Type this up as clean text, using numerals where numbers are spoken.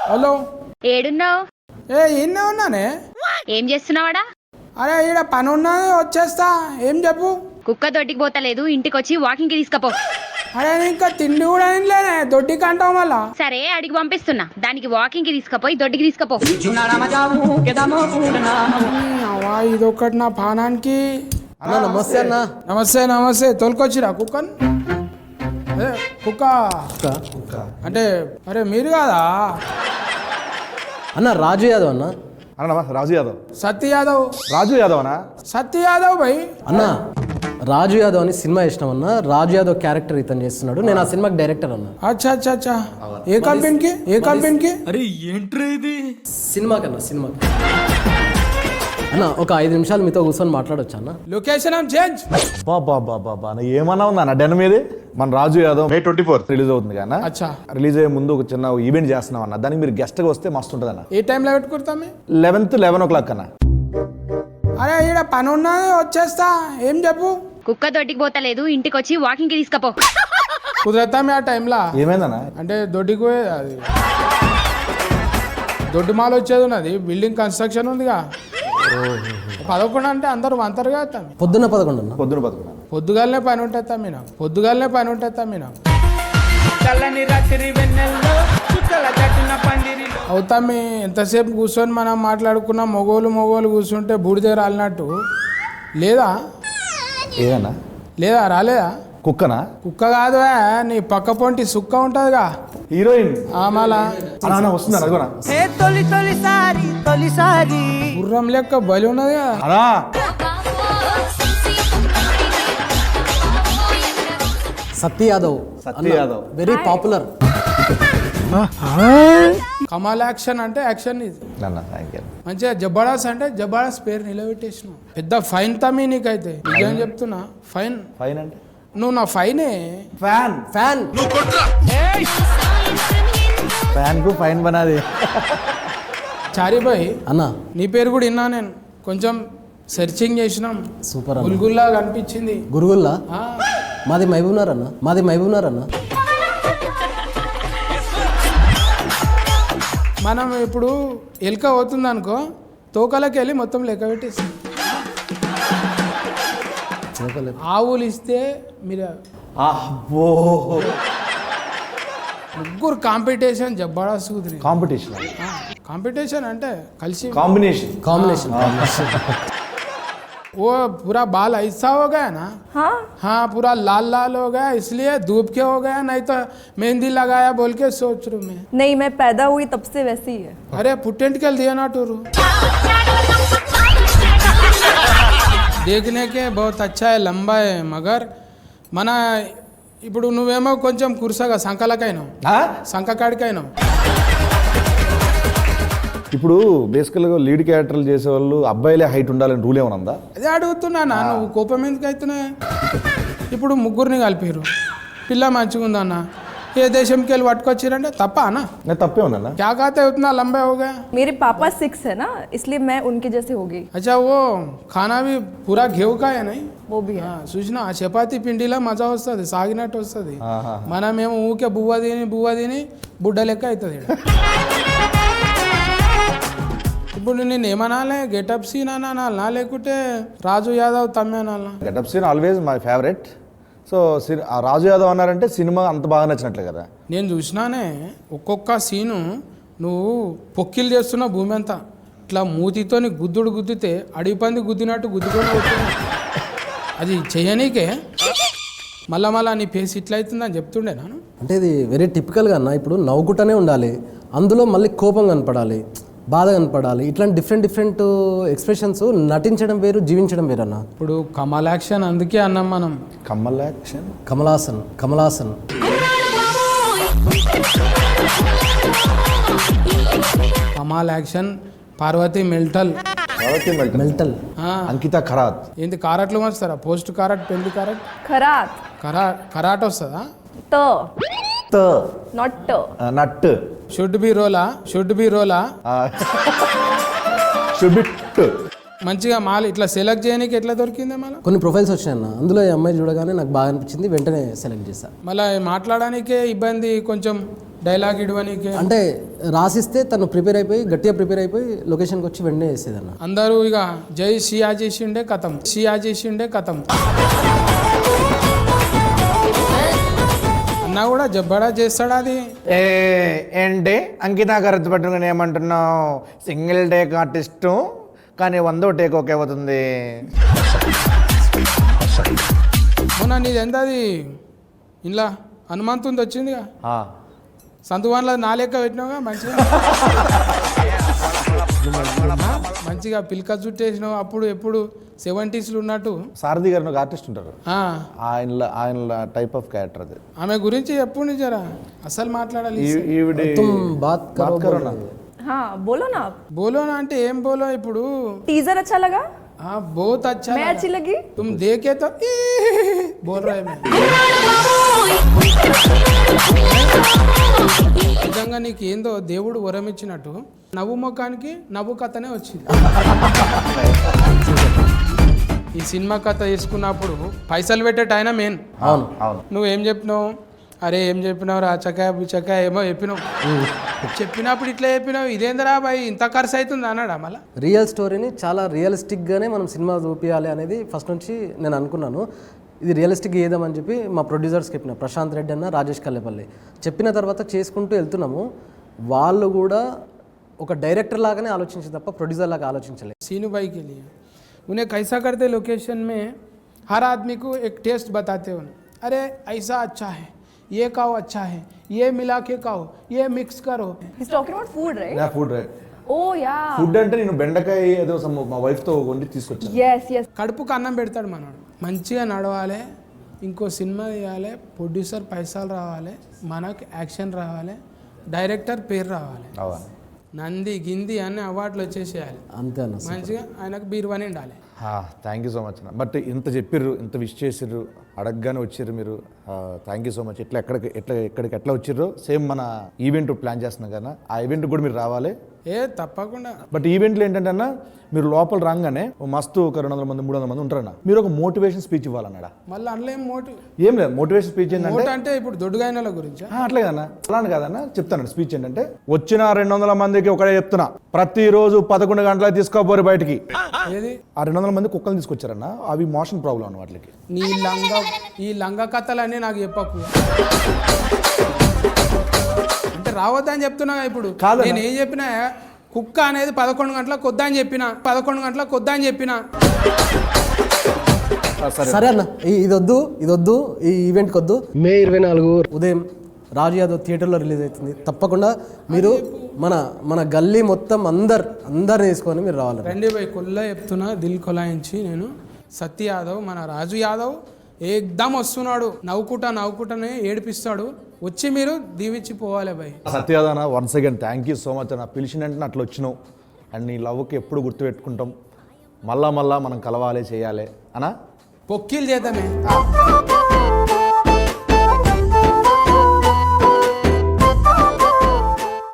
Hello ఏడున్నావు? ఈయనే ఉన్నానే. ఏం చేస్తున్నావాడా? అరే ఈడ పని ఉన్నది వచ్చేస్తా. ఏం చెప్పు. కుక్క దొడ్డికి పోతలేదు, ఇంటికి వచ్చి వాకింగ్ కి తీసుకపో. అరే ఇంకా తిండి కూడా ఇంట్లోనే దొడ్డికి అంటావు మళ్ళా. సరే అడిగి పంపిస్తున్నా, దానికి వాకింగ్ కి తీసుకపోయి దొడ్డికి తీసుకపో. ఇదొకటి నా పానానికి. అన్న నమస్తే అన్న. నమస్తే నమస్తే. తోలుకొచ్చిరా కుక్కను? అదే కుక్క అంటే అరే మీరు కాదా అన్న? రాజు యాదవ్ అన్న. అన్న రాజు యాదవ్. సత్య యాదవ్. రాజు యాదవ్ అన్నా? సత్య యాదవ్ భయ్. అన్న రాజు యాదవ్ అని సినిమా చేసినాం అన్న. రాజు యాదవ్ క్యారెక్టర్ ఇతను చేస్తున్నాడు. నేను ఆ సినిమాకి డైరెక్టర్ అన్న. అచ్చా అచ్చా అచ్చా. ఏ కంపెనీకి? ఏ కంపెనీకి? అరే ఏంట్రా ఇది? సినిమాకి అన్న, సినిమాకి. అన్న ఒక 5 నిమిషాలు మీతో కూర్చొని మాట్లాడొచ్చా అన్న? Location change. బాబా ఏమన్నా ఉందా అన్న డెన్ మీది? మన రాజు యాదవ్ May 24 రిలీజ్ అవుతుంది కదా. అచ్చా. రిలీజ్ అయ్యే ముందు ఒక చిన్న ఈవెంట్ చేస్తున్నాం అన్న. దానికి మీరు గెస్ట్ గా వస్తే మస్తు ఉంటుంది అన్న. ఏ టైంలో పెట్టుకుంటాం? 11 o'clock అన్న. అరే ఈడ పని ఉన్నది వచ్చేస్తా. ఏం చెప్పు. కుక్క దొడ్డికి పోతలేదు, ఇంటికి వచ్చి వాకింగ్ కి తీసుకపో. కుదరతామే ఆ టైంలో. ఏమైందన్న? అంటే దొడ్డికి పోయేది అది దొడ్డి మాల వచ్చేది ఉన్నది. బిల్డింగ్ కన్స్ట్రక్షన్ ఉందిగా. 11 అంటే అందరూ అంతరుగా అవుతాం. పొద్దున్న 11 అన్న. పొద్దున 11. పొద్దుగాలనే పని ఉంటుంది తమ్మిన. పొద్దుగాలనే పని ఉంటుంది తమ్మిన. అవుతామి. ఎంతసేపు కూర్చొని మనం మాట్లాడుకున్న మొగోలు కూర్చుంటే బూడిద రాలినట్టు. లేదా ఏదన్నా? లేదా రాలేదా? కుక్కనా? కుక్క కాదు, నీ పక్క పొంటి సుక్క ఉంటుందిగా, హీరోయిన్. మళ్ళా వస్తుందా? అదిగోనా గుర్రం లెక్క బలి ఉన్నది కదా. అనా సత్య యాదవ్. సత్య యాదవ్ వెరీ పాపులర్. కమాల్ యాక్షన్ అంటే యాక్షన్ ఇది. మంచిగా జబర్దస్త్ అంటే జబర్దస్త్ పేరు నిలబెట్టేసినావు. పెద్ద ఫైన్ తమ్మి నీకైతే. నిజం చెప్తున్నా. ఫైన్. ఫైన్ అంటే నువ్వు నా ఫైనే. ఫ్యాన్. ఫ్యాన్. ఫ్యాన్ కు ఫైన్ బనాది. చారిబాయ్ అన్న నీ పేరు కూడా విన్నా నేను. కొంచెం సెర్చింగ్ చేసినాం. సూపర్ అన్న. గుల్గుల్లా కనిపించింది. గురుగుల్లా? మాది మహబూబ్నగర్ అన్న. మాది మహబూబ్నగర్ అన్న. మనం ఇప్పుడు ఎలుక అవుతుంది అనుకో, తోకలకి వెళ్ళి మొత్తం లెక్క పెట్టేస్తాం. ఆవులు ఇస్తే మీరు ముగ్గురు కాంపిటీషన్ జబర్దస్త్ కుదిరి. కాంపిటీషన్ అంటే కలిసి కాంబినేషన్. वो पूरा बाल ऐसा हो गया ना. हाँ पूरा लाल लाल हो गया, इसलिए धूप के हो गया. नहीं तो मेहंदी लगाया बोल के सोच रू मैं. नहीं, मैं पैदा हुई तब से वैसी ही है. अरे पुटेंट के दिया ना टूरू. देखने के बहुत अच्छा है, लंबा है, मगर मना ఇప్పుడు నువ్వేమో కొంచెం కురుసగా సంకలకైనావు, సంకకాడికైనావు. ఇప్పుడు బేసికల్గా లీడ్ క్యారెక్టర్లు చేసేవాళ్ళు అబ్బాయిలే హైట్ ఉండాలని రూల్ ఏమైనా ఉందా? అదే అడుగుతున్నా. నువ్వు కోపం ఎందుకు అవుతున్నాయి? ఇప్పుడు ముగ్గురిని కలిపారు, పిల్ల మంచిగా ఉందన్న. ఏ దేశంకి వెళ్ళి పట్టుకొచ్చారంటే తప్ప అన్న? తప్పే ఉందన్న. क्या कहते हैं उतना लंबा हो गया? मेरे पापा 6 है ना, इसलिए मैं उनके जैसे हो गई. अच्छा वो खाना भी पूरा घेव का है नहीं? वो भी है. చూసినా ఆ చపాతీ పిండిలో మజా వస్తుంది, సాగినట్టు వస్తుంది. మనమేమో ఊకే బువ్వ తిని బుడ్డ లెక్క అవుతుంది. ఇప్పుడు నేను ఏమనాలే? గెటప్ సీన్ అనాలా లేకుంటే రాజు యాదవ్ తమ్మే అనాలా? Getup scene always my favourite. So Raju Yadav అన్నారంటే సినిమా అంత బాగా నచ్చినట్లే కదా. నేను చూసినానే ఒక్కొక్క సీను. నువ్వు పొక్కిలు చేస్తున్న భూమి అంతా ఇట్లా మూతితోని గుద్దితే అడిగి పంది గుద్దినట్టు గుద్దుకొని పోతున్నా. అది చేయనీకే మళ్ళా నీ ఫేస్ ఇట్లా అవుతుందని చెప్తుండే నాను. అంటే ఇది వెరీ టిపికల్గా అన్న. ఇప్పుడు నవ్వుకుంటూనే ఉండాలి, అందులో మళ్ళీ కోపం కనపడాలి, బాధ కనపడాలి. ఇట్లాంటి డిఫరెంట్ ఎక్స్ప్రెషన్స్. నటించడం వేరు, జీవించడం వేరు అన్న. ఇప్పుడు కమల్ యాక్షన్ అందుకే అన్నాం మనం. కమల్ యాక్షన్, కమలాసన్. కమాల్ యాక్షన్. పార్వతి మెల్టల్. అంకిత ఖరాత్. ఏంటి కారట్లు వస్తారా? పోస్ట్ కారట్, పెళ్లి కారట్, కరాట్ వస్తుందా? నట్. షుడ్ బి రోలా. మంచిగా మాల్ ఇట్లా సెలెక్ట్ చేయడానికి ఎట్లా దొరికిందే? మళ్ళీ కొన్ని ప్రొఫైల్స్ వచ్చాయి అన్న. అందులో ఈ అమ్మాయి చూడగానే నాకు బాగా అనిపించింది, వెంటనే సెలెక్ట్ చేశాను. మళ్ళీ మాట్లాడడానికే ఇబ్బంది, కొంచెం డైలాగ్ ఇడవనీకే అంటే రాసిస్తే తను ప్రిపేర్ అయిపోయి గట్టిగా ప్రిపేర్ అయిపోయి లొకేషన్కి వచ్చి వెంటనే వేసేదన్న. అందరూ ఇక జై షియా చేసిండే కథం, షియా చేసిండే కథం. అన్నా కూడా జబ్బడా చేస్తాడా అది. ఏంటి అంకిత కరెక్ట్ పట్టుకుని ఏమంటున్నావు? సింగిల్ టేక్ ఆర్టిస్టు కానీ 100వ టేక్ ఓకే అవుతుంది. మొన్న నీది ఎంత అది ఇలా హనుమంతుంది వచ్చిందిగా, సంతువాన్లో నా లెక్క పెట్టినావుగా మంచిగా. మంచిగా పిల్క చుట్టేసినావు. అప్పుడు ఎప్పుడు 70s ఉన్నట్టు. సారథి గారు ఒక ఆర్టిస్ట్ ఉంటారు, ఆ, ఆయన టైప్ ఆఫ్ క్యారెక్టర్ అది. ఆమె గురించి ఎప్పుడు నిజరా అసలు మాట్లాడాలి. ఈవిడి తుమ్ బాత్ కరో కరో నా. हाँ बोलो ना आप. బోలోనా అంటే ఏం బోలో ఇప్పుడు. टीजर अच्छा लगा? बहुत अच्छा मैं लगा. अच्छी लगी? तुम देखे तो बोल रहे मैं. నిజంగా నీకు ఏందో దేవుడు వరం ఇచ్చినట్టు నవ్వు ముఖానికి నవ్వు కథనే వచ్చింది. ఈ సినిమా కథ తీసుకున్నప్పుడు పైసలు పెట్టేట ఆయన మెయిన్. అవును అవును. నువ్వేం చెప్పినావు? అరే ఏం చెప్పినావు రా చకాయ బుచ్చకాయ ఏమో చెప్పినావు. చెప్పినప్పుడు ఇట్లా చెప్పినావు, ఇదేందరా బాయ్ ఇంత ఖర్చు అవుతుంది అన్నాడా మళ్ళా. రియల్ స్టోరీని చాలా రియలిస్టిక్గానే మనం సినిమా చూపించాలి అనేది ఫస్ట్ నుంచి నేను అనుకున్నాను. ఇది రియలిస్టిక్ చేద్దామని చెప్పి మా ప్రొడ్యూసర్స్కి చెప్పిన, ప్రశాంత్ రెడ్డి అన్న, రాజేష్ కల్లేపల్లి చెప్పిన తర్వాత చేసుకుంటూ వెళ్తున్నాము. వాళ్ళు కూడా ఒక డైరెక్టర్ లాగానే ఆలోచించి తప్ప ప్రొడ్యూసర్ లాగా ఆలోచించలేదు. सीनू भाई के लिए उन्हें कैसा करते लोकेशन में हर आदमी को एक टेस्ट बताते हो, अरे ऐसा अच्छा है, ये खाओ अच्छा है, ये मिला के खाओ, ये मिक्स करो. He's talking about food, right? Food Oh yeah. Food అంటే నేను బెండకాయ ఏదో మా వైఫ్తో వండి తీసుకొచ్చాను. Yes yes. కడుపుకు అన్నం పెడతాడు మనోడు. మంచిగా నడవాలి, ఇంకో సినిమా తీయాలి, ప్రొడ్యూసర్ పైసలు రావాలి, మనకు యాక్షన్ రావాలి, డైరెక్టర్ పేరు రావాలి, అవా నంది గింది అన్ని అవార్డులు వచ్చేసేయాలి. అంతే అన్న. మంచిగా ఆయనకు బీరువాని ఉండాలి. థ్యాంక్ యూ సో మచ్ అన్న. బట్ ఇంత చెప్పిర్రు, ఇంత విష్ చేసిర్రు, అడగగానే వచ్చిర్రు మీరు. Thank you so much. ఎక్కడికి ఎట్లా వచ్చిర్రు సేమ్ మన ఈవెంట్ ప్లాన్ చేస్తున్నాం కదా, ఆ ఈవెంట్ కూడా మీరు రావాలి. తప్పకుండా. బట్ ఈవెంట్లో ఏంటంటే అన్న, మీరు లోపల రాగానే మస్తు ఒక 200 మంది 300 మంది ఉంటారన్న, మీరు ఒక మోటివేషన్ స్పీచ్ ఇవ్వాలన్నాడా. మళ్ళీ అందులో ఏం మోటివ్ ఏం లేదు, మోటివేషన్ స్పీచ్ ఏంటంటే అంటే ఇప్పుడు దొడ్డుగాయనల గురించి అట్లే కదన్నా, అలానే కాదన్నా, చెప్తాను. స్పీచ్ ఏంటంటే, వచ్చిన 200 మందికి ఒకటే చెప్తున్నా, ప్రతిరోజు 11 గంటలకు తీసుకోపోరు బయటికి. ఏది ఆ 200 మంది కుక్కలు తీసుకొచ్చారన్న, అవి మోషన్ ప్రాబ్లం అన్న వాటికి. ఈ లంగ కథలన్నీ నాకు చెప్పకు. అంటే రావద్దని చెప్తున్నా ఇప్పుడు. నేను ఏం చెప్పినా, కుక్క అనేది 11 గంటలకు వద్దని చెప్పిన, 11 గంటలకు వద్దని చెప్పిన. సరే అన్న, ఇదొద్దు, ఈ ఈవెంట్కి వద్దు. మే 24 ఉదయం రాజు యాదవ్ థియేటర్లో రిలీజ్ అవుతుంది. తప్పకుండా మీరు మన గల్లీ మొత్తం అందరిని తీసుకొని మీరు రావాలి. రండి పోయి కొల్ల చెప్తున్నా, దిల్ కొలాయించి నేను. సత్య యాదవ్, మన రాజు యాదవ్ ఏకదమ్ వస్తున్నాడు, నవ్వుకుంటానే ఏడిపిస్తాడు. వచ్చి మీరు దీవించి పోవాలి భయ్. సత్యాదన once again thank you so much అన్న. పిలిచినంటే అట్లా వచ్చినావు, అండ్ నీ లవ్కి ఎప్పుడు గుర్తుపెట్టుకుంటాం. మళ్ళా మనం కలవాలి, చేయాలి అన్నా. పొక్కిలు చేద్దామే.